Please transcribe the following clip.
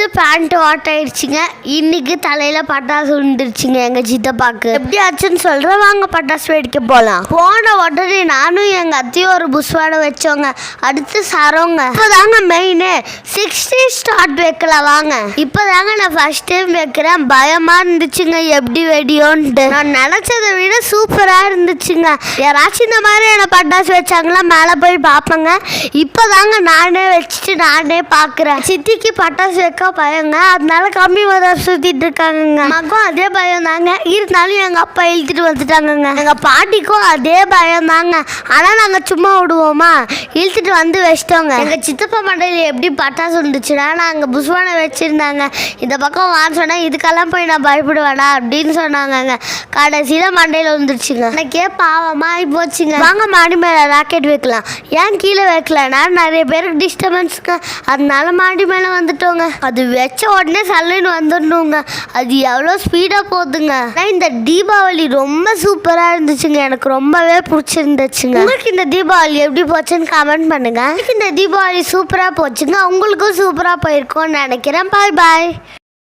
நேற்று பேண்ட் ஆயிடுச்சுங்க. இன்னைக்கு தலையில் பட்டாசு விழுந்துருச்சுங்க எங்கள் சித்தப்பாக்கு. எப்படி ஆச்சுன்னு சொல்கிறேன், வாங்க பட்டாசு வெடிக்க போகலாம். போன உடனே நானும் எங்கள் அத்தையும் ஒரு புஷ்வாடை வச்சோங்க. அடுத்து சரோங்க. இப்போதாங்க மெயினு 60 ஸ்டார்ட் வைக்கலாம் வாங்க. இப்போதாங்க நான் ஃபர்ஸ்ட் டைம் வைக்கிறேன். பயமாக இருந்துச்சுங்க எப்படி வெடியோன்ட்டு. நான் நினச்சதை விட சூப்பராக இருந்துச்சுங்க. யாராச்சும் இந்த மாதிரி என்ன பட்டாசு வச்சாங்களா மேலே போய் பார்ப்பேங்க. இப்போதாங்க நானே வச்சுட்டு நானே பார்க்குறேன். சித்திக்கு பட்டாசு வைக்க பயங்க, அதனால கம்மி மதம் சுற்றிட்டு இருக்காங்க. மக்கும் அதே பயம் தாங்க, இருந்தாலும் எங்கள் அப்பா இழுத்துட்டு வந்துட்டாங்கங்க. எங்கள் பாட்டிக்கும் அதே பயம் தாங்க, ஆனால் நாங்கள் சும்மா விடுவோமா, இழுத்துட்டு வந்து வச்சிட்டோங்க. எங்கள் சித்தப்பா மண்டையில் எப்படி பட்டாசு இருந்துச்சுன்னா, நாங்கள் புஷ்வானை வச்சுருந்தாங்க. இந்த பக்கம் வான்னு சொன்னால் இதுக்கெல்லாம் போய் நான் பயப்படுவேனா அப்படின்னு சொன்னாங்கங்க. கடைசியில் மண்டையில் வந்துருச்சுங்க. எனக்கே பாவமாக போச்சுங்க. வாங்க மாடி மேலே ராக்கெட் வைக்கலாம். ஏன் கீழே வைக்கலன்னா நிறைய பேருக்கு டிஸ்டர்பன்ஸுங்க, அதனால மாடி மேலே வந்துட்டோங்க. அது வச்ச உடனே சல்லுன்னு வந்துடணுங்க. அது எவ்வளோ ஸ்பீடாக போகுதுங்க. ஆனால் இந்த தீபாவளி ரொம்ப சூப்பராக இருந்துச்சுங்க, எனக்கு ரொம்பவே பிடிச்சிருந்துச்சுங்க. உங்களுக்கு இந்த தீபாவளி எப்படி போச்சுன்னு கமெண்ட் பண்ணுங்க. இந்த தீபாவளி சூப்பராக போச்சுங்க, உங்களுக்கும் சூப்பராக போயிருக்கோன்னு நினைக்கிறேன். பாய் பாய்.